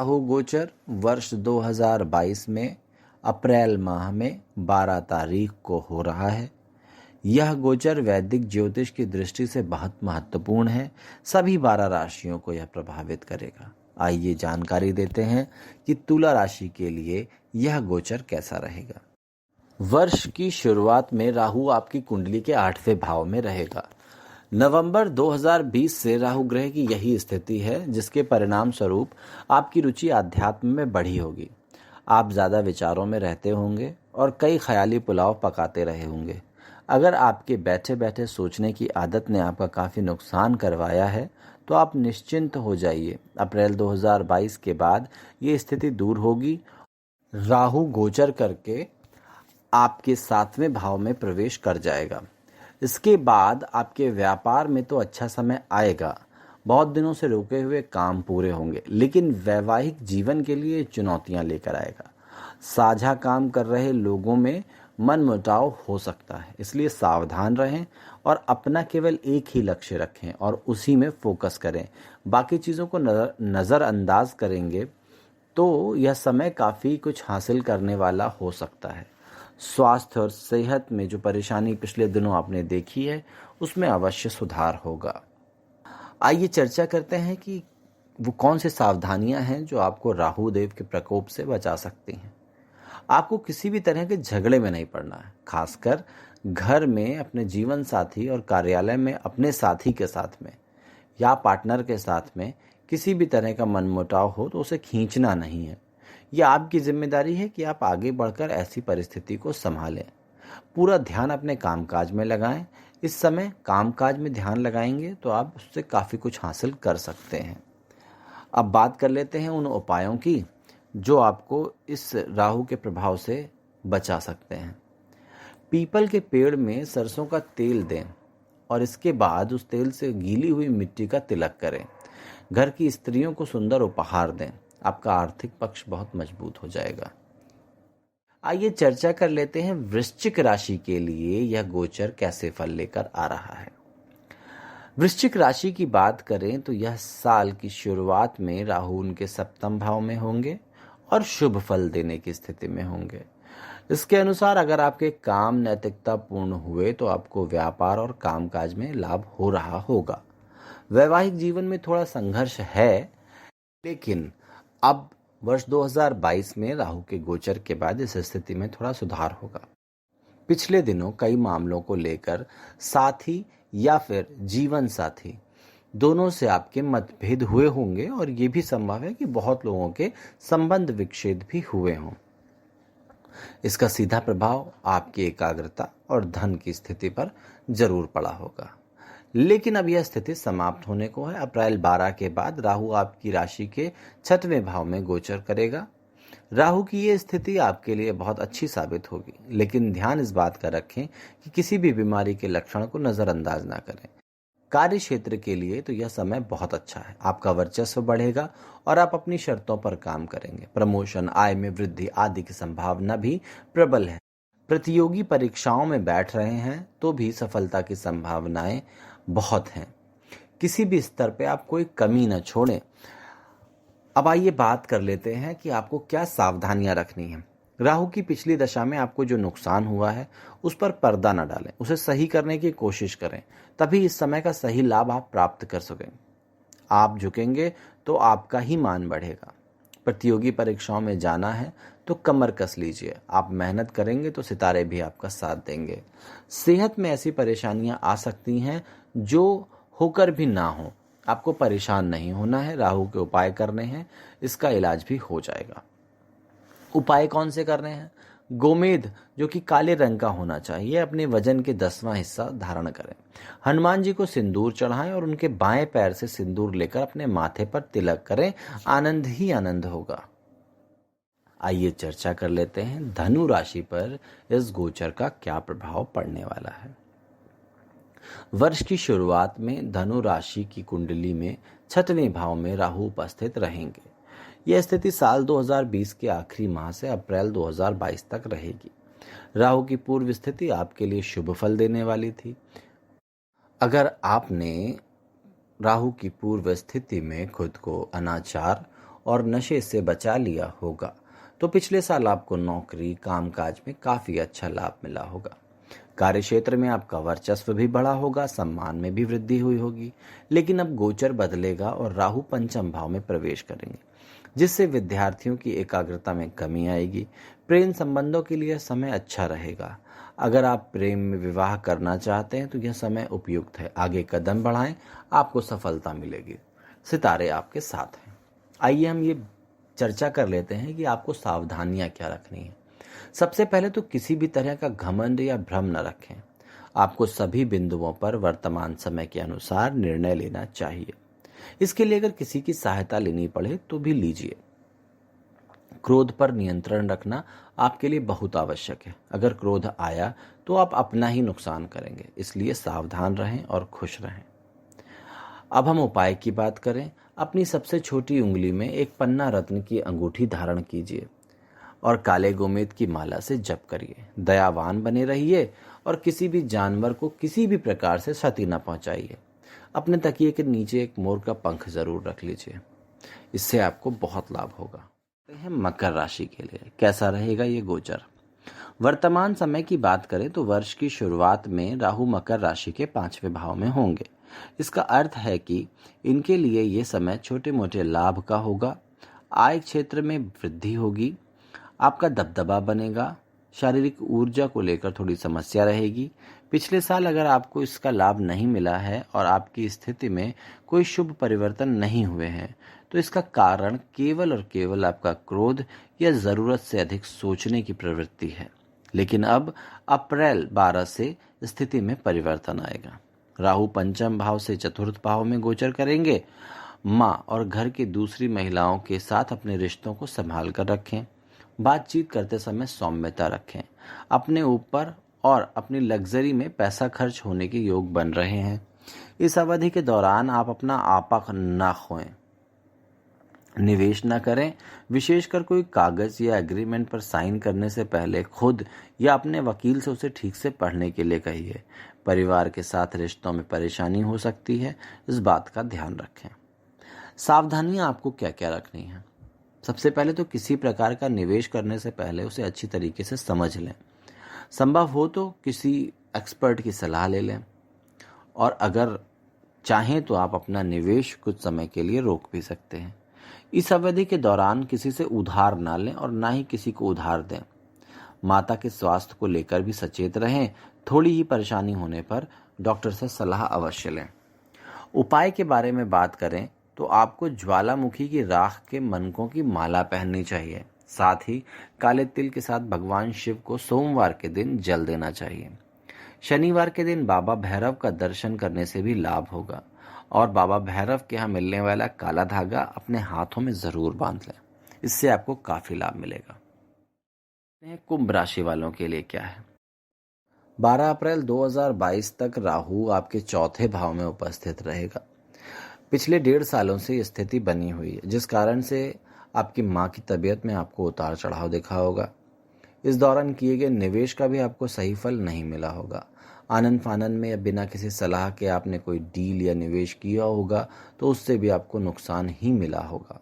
राहु गोचर वर्ष 2022 में अप्रैल माह में 12 तारीख को हो रहा है। यह गोचर वैदिक ज्योतिष की दृष्टि से बहुत महत्वपूर्ण है। सभी 12 राशियों को यह प्रभावित करेगा। आइए जानकारी देते हैं कि तुला राशि के लिए यह गोचर कैसा रहेगा। वर्ष की शुरुआत में राहु आपकी कुंडली के 8वें भाव में रहेगा। नवंबर 2020 से राहु ग्रह की यही स्थिति है, जिसके परिणाम स्वरूप आपकी रुचि आध्यात्म में बढ़ी होगी। आप ज़्यादा विचारों में रहते होंगे और कई ख्याली पुलाव पकाते रहे होंगे। अगर आपके बैठे बैठे सोचने की आदत ने आपका काफ़ी नुकसान करवाया है तो आप निश्चिंत हो जाइए। अप्रैल 2022 के बाद ये स्थिति दूर होगी। राहु गोचर करके आपके 7वें भाव में प्रवेश कर जाएगा। इसके बाद आपके व्यापार में तो अच्छा समय आएगा। बहुत दिनों से रुके हुए काम पूरे होंगे, लेकिन वैवाहिक जीवन के लिए चुनौतियां लेकर आएगा। साझा काम कर रहे लोगों में मनमुटाव हो सकता है, इसलिए सावधान रहें और अपना केवल एक ही लक्ष्य रखें और उसी में फोकस करें। बाकी चीज़ों को नज़रअंदाज करेंगे तो यह समय काफ़ी कुछ हासिल करने वाला हो सकता है। स्वास्थ्य और सेहत में जो परेशानी पिछले दिनों आपने देखी है, उसमें अवश्य सुधार होगा। आइए चर्चा करते हैं कि वो कौन सी सावधानियां हैं जो आपको राहु देव के प्रकोप से बचा सकती हैं। आपको किसी भी तरह के झगड़े में नहीं पड़ना है। खासकर घर में अपने जीवन साथी और कार्यालय में अपने साथी के साथ में या पार्टनर के साथ में किसी भी तरह का मनमुटाव हो तो उसे खींचना नहीं है। यह आपकी जिम्मेदारी है कि आप आगे बढ़कर ऐसी परिस्थिति को संभालें। पूरा ध्यान अपने कामकाज में लगाएं। इस समय कामकाज में ध्यान लगाएंगे तो आप उससे काफ़ी कुछ हासिल कर सकते हैं। अब बात कर लेते हैं उन उपायों की जो आपको इस राहु के प्रभाव से बचा सकते हैं। पीपल के पेड़ में सरसों का तेल दें और इसके बाद उस तेल से गीली हुई मिट्टी का तिलक करें। घर की स्त्रियों को सुंदर उपहार दें। आपका आर्थिक पक्ष बहुत मजबूत हो जाएगा। आइए चर्चा कर लेते हैं वृश्चिक राशि के लिए यह गोचर कैसे फल लेकर आ रहा है। वृश्चिक राशि की बात करें तो यह साल की शुरुआत में राहु उनके 7वें भाव में होंगे और शुभ फल देने की स्थिति में होंगे। इसके अनुसार अगर आपके काम नैतिकता पूर्ण हुए तो आपको व्यापार और कामकाज में लाभ हो रहा होगा। वैवाहिक जीवन में थोड़ा संघर्ष है, लेकिन अब वर्ष 2022 में राहु के गोचर के बाद इस स्थिति में थोड़ा सुधार होगा। पिछले दिनों कई मामलों को लेकर साथी या फिर जीवन साथी दोनों से आपके मतभेद हुए होंगे और ये भी संभव है कि बहुत लोगों के संबंध विच्छेद भी हुए हों। इसका सीधा प्रभाव आपकी एकाग्रता और धन की स्थिति पर जरूर पड़ा होगा, लेकिन अब यह स्थिति समाप्त होने को है। अप्रैल 12 के बाद राहु आपकी राशि के 6वें भाव में गोचर करेगा। राहु की ये स्थिति आपके लिए बहुत अच्छी साबित होगी, लेकिन ध्यान इस बात का रखें कि किसी भी बीमारी के लक्षण को नजरअंदाज ना करें। कार्य क्षेत्र के लिए तो यह समय बहुत अच्छा है। आपका वर्चस्व बढ़ेगा और आप अपनी शर्तों पर काम करेंगे। प्रमोशन, आय में वृद्धि आदि की संभावना भी प्रबल है। प्रतियोगी परीक्षाओं में बैठ रहे हैं तो भी सफलता की संभावनाएं बहुत हैं। किसी भी स्तर पे आप कोई कमी न छोड़ें। अब आइए बात कर लेते हैं कि आपको क्या सावधानियां रखनी है। राहु की पिछली दशा में आपको जो नुकसान हुआ है उस पर पर्दा न डालें, उसे सही करने की कोशिश करें, तभी इस समय का सही लाभ आप प्राप्त कर सकें। आप झुकेंगे तो आपका ही मान बढ़ेगा। प्रतियोगी परीक्षाओं में जाना है तो कमर कस लीजिए। आप मेहनत करेंगे तो सितारे भी आपका साथ देंगे। सेहत में ऐसी परेशानियां आ सकती हैं जो होकर भी ना हो। आपको परेशान नहीं होना है, राहु के उपाय करने हैं, इसका इलाज भी हो जाएगा। उपाय कौन से करने हैं? गोमेद जो कि काले रंग का होना चाहिए, अपने वजन के 10वां हिस्सा धारण करें। हनुमान जी को सिंदूर चढ़ाएं और उनके बाएं पैर से सिंदूर लेकर अपने माथे पर तिलक करें। आनंद ही आनंद होगा। आइए चर्चा कर लेते हैं धनु राशि पर इस गोचर का क्या प्रभाव पड़ने वाला है। वर्ष की शुरुआत में धनु राशि की कुंडली में 6वें भाव में राहु उपस्थित रहेंगे। यह स्थिति साल 2020 के आखिरी माह से अप्रैल 2022 तक रहेगी। राहु की पूर्व स्थिति आपके लिए शुभ फल देने वाली थी। अगर आपने राहु की पूर्व स्थिति में खुद को अनाचार और नशे से बचा लिया होगा तो पिछले साल आपको नौकरी कामकाज में काफी अच्छा लाभ मिला होगा। कार्य क्षेत्र में आपका वर्चस्व भी बढ़ा होगा, सम्मान में भी वृद्धि हुई होगी। लेकिन अब गोचर बदलेगा और राहु पंचम भाव में प्रवेश करेंगे, जिससे विद्यार्थियों की एकाग्रता में कमी आएगी। प्रेम संबंधों के लिए समय अच्छा रहेगा। अगर आप प्रेम में विवाह करना चाहते हैं तो यह समय उपयुक्त है। आगे कदम बढ़ाएं, आपको सफलता मिलेगी। सितारे आपके साथ हैं। आइए हम ये चर्चा कर लेते हैं कि आपको सावधानियां क्या रखनी है। सबसे पहले तो किसी भी तरह का घमंड या भ्रम न रखें। आपको सभी बिंदुओं पर वर्तमान समय के अनुसार निर्णय लेना चाहिए। इसके लिए अगर किसी की सहायता लेनी पड़े तो भी लीजिए। क्रोध पर नियंत्रण रखना आपके लिए बहुत आवश्यक है। अगर क्रोध आया तो आप अपना ही नुकसान करेंगे, इसलिए सावधान रहें और खुश रहें। अब हम उपाय की बात करें। अपनी सबसे छोटी उंगली में एक पन्ना रत्न की अंगूठी धारण कीजिए और काले गोमेद की माला से जप करिए। दयावान बने रहिए और किसी भी जानवर को किसी भी प्रकार से क्षति न पहुंचाइए। अपने तकिए के नीचे एक मोर का पंख जरूर रख लीजिए, इससे आपको बहुत लाभ होगा। मकर राशि के लिए कैसा रहेगा ये गोचर। वर्तमान समय की बात करें तो वर्ष की शुरुआत में राहु मकर राशि के 5वें भाव में होंगे। इसका अर्थ है कि इनके लिए ये समय छोटे मोटे लाभ का होगा। आय क्षेत्र में वृद्धि होगी, आपका दबदबा बनेगा। शारीरिक ऊर्जा को लेकर थोड़ी समस्या रहेगी। पिछले साल अगर आपको इसका लाभ नहीं मिला है और आपकी स्थिति में कोई शुभ परिवर्तन नहीं हुए हैं तो इसका कारण केवल और केवल आपका क्रोध या जरूरत से अधिक सोचने की प्रवृत्ति है। लेकिन अब अप्रैल 12 से स्थिति में परिवर्तन आएगा। राहु पंचम भाव से चतुर्थ भाव में गोचर करेंगे। माँ और घर की दूसरी महिलाओं के साथ अपने रिश्तों को संभाल कर रखें। बातचीत करते समय सौम्यता रखें। अपने ऊपर और अपनी लग्जरी में पैसा खर्च होने के योग बन रहे हैं। इस अवधि के दौरान आप अपना आपा न खोएं, निवेश न करें। विशेषकर कोई कागज या एग्रीमेंट पर साइन करने से पहले खुद या अपने वकील से उसे ठीक से पढ़ने के लिए कहिए। परिवार के साथ रिश्तों में परेशानी हो सकती है, इस बात का ध्यान रखें। सावधानियां आपको क्या क्या रखनी है। सबसे पहले तो किसी प्रकार का निवेश करने से पहले उसे अच्छी तरीके से समझ लें। संभव हो तो किसी एक्सपर्ट की सलाह ले लें और अगर चाहें तो आप अपना निवेश कुछ समय के लिए रोक भी सकते हैं। इस अवधि के दौरान किसी से उधार ना लें और ना ही किसी को उधार दें। माता के स्वास्थ्य को लेकर भी सचेत रहें। थोड़ी ही परेशानी होने पर डॉक्टर से सलाह अवश्य लें। उपाय के बारे में बात करें तो आपको ज्वालामुखी की राख के मनकों की माला पहननी चाहिए। साथ ही काले तिल के साथ भगवान शिव को सोमवार के दिन जल देना चाहिए। शनिवार के दिन बाबा भैरव का दर्शन करने से भी लाभ होगा और बाबा भैरव के यहाँ मिलने वाला काला धागा अपने हाथों में जरूर बांध लें, इससे आपको काफी लाभ मिलेगा। कुंभ राशि वालों के लिए क्या है। 12 अप्रैल 2022 तक राहु आपके चौथे भाव में उपस्थित रहेगा। पिछले 1.5 सालों से ये स्थिति बनी हुई है, जिस कारण से आपकी माँ की तबीयत में आपको उतार चढ़ाव देखा होगा। इस दौरान किए गए निवेश का भी आपको सही फल नहीं मिला होगा। आनंद फानन में या बिना किसी सलाह के आपने कोई डील या निवेश किया होगा तो उससे भी आपको नुकसान ही मिला होगा।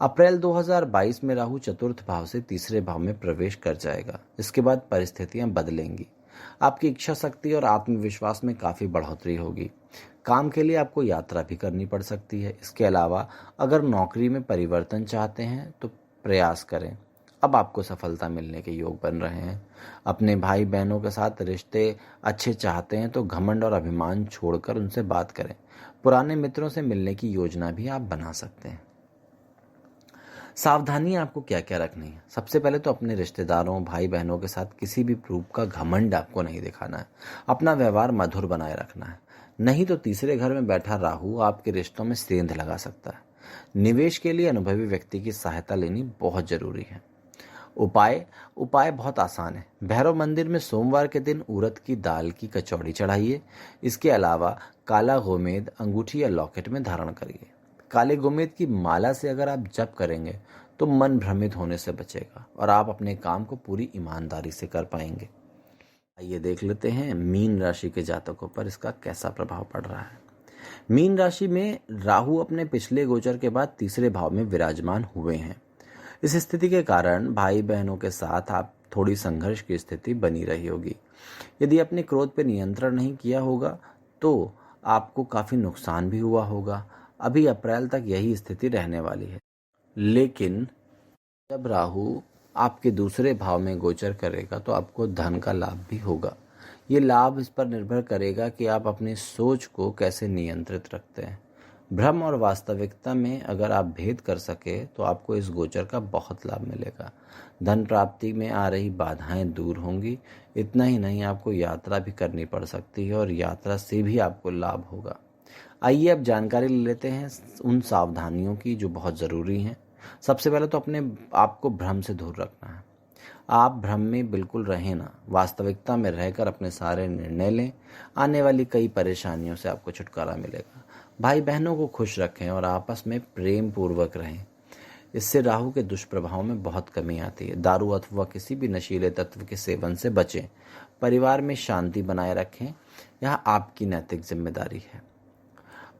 अप्रैल 2022 में राहु चतुर्थ भाव से तीसरे भाव में प्रवेश कर जाएगा। इसके बाद परिस्थितियां बदलेंगी। आपकी इच्छा शक्ति और आत्मविश्वास में काफी बढ़ोतरी होगी। काम के लिए आपको यात्रा भी करनी पड़ सकती है। इसके अलावा अगर नौकरी में परिवर्तन चाहते हैं तो प्रयास करें। अब आपको सफलता मिलने के योग बन रहे हैं। अपने भाई बहनों के साथ रिश्ते अच्छे चाहते हैं तो घमंड और अभिमान छोड़कर उनसे बात करें। पुराने मित्रों से मिलने की योजना भी आप बना सकते हैं। सावधानी आपको क्या क्या रखनी है। सबसे पहले तो अपने रिश्तेदारों भाई बहनों के साथ किसी भी रूप का घमंड आपको नहीं दिखाना है। अपना व्यवहार मधुर बनाए रखना है, नहीं तो तीसरे घर में बैठा राहु आपके रिश्तों में सेंध लगा सकता है। निवेश के लिए अनुभवी व्यक्ति की सहायता लेनी बहुत जरूरी है। उपाय बहुत आसान है। भैरव मंदिर में सोमवार के दिन उड़द की दाल की कचौड़ी चढ़ाइए। इसके अलावा काला गोमेद अंगूठी या लॉकेट में धारण करिए। काले गोमेद की माला से अगर आप जप करेंगे तो मन भ्रमित होने से बचेगा और आप अपने काम को पूरी ईमानदारी से कर पाएंगे। आइए देख लेते हैं मीन राशि के जातकों पर इसका कैसा प्रभाव पड़ रहा है। मीन राशि में राहु अपने पिछले गोचर के बाद तीसरे भाव में विराजमान हुए हैं। इस स्थिति के कारण भाई बहनों के साथ आप थोड़ी संघर्ष की स्थिति बनी रही होगी। यदि अपने क्रोध पर नियंत्रण नहीं किया होगा तो आपको काफी नुकसान भी हुआ होगा। अभी अप्रैल तक यही स्थिति रहने वाली है, लेकिन जब राहु आपके दूसरे भाव में गोचर करेगा तो आपको धन का लाभ भी होगा। ये लाभ इस पर निर्भर करेगा कि आप अपनी सोच को कैसे नियंत्रित रखते हैं। भ्रम और वास्तविकता में अगर आप भेद कर सके तो आपको इस गोचर का बहुत लाभ मिलेगा। धन प्राप्ति में आ रही बाधाएं दूर होंगी। इतना ही नहीं, आपको यात्रा भी करनी पड़ सकती है और यात्रा से भी आपको लाभ होगा। आइए अब जानकारी ले लेते हैं उन सावधानियों की जो बहुत ज़रूरी हैं। सबसे पहले तो अपने आप को भ्रम से दूर रखना है। आप भ्रम में बिल्कुल रहें ना, वास्तविकता में रहकर अपने सारे निर्णय लें। आने वाली कई परेशानियों से आपको छुटकारा मिलेगा। भाई बहनों को खुश रखें और आपस में प्रेम पूर्वक रहें। इससे राहु के दुष्प्रभाव में बहुत कमी आती है। दारू अथवा किसी भी नशीले तत्व के सेवन से बचें। परिवार में शांति बनाए रखें, यह आपकी नैतिक जिम्मेदारी है।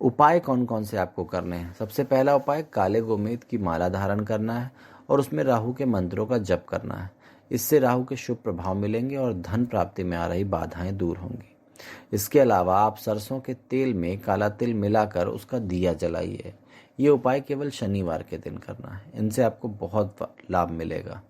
उपाय कौन कौन से आपको करने हैं? सबसे पहला उपाय, काले गोमेद की माला धारण करना है और उसमें राहु के मंत्रों का जप करना है। इससे राहु के शुभ प्रभाव मिलेंगे और धन प्राप्ति में आ रही बाधाएं दूर होंगी। इसके अलावा आप सरसों के तेल में काला तिल मिलाकर उसका दिया जलाइए। ये उपाय केवल शनिवार के दिन करना है। इनसे आपको बहुत लाभ मिलेगा।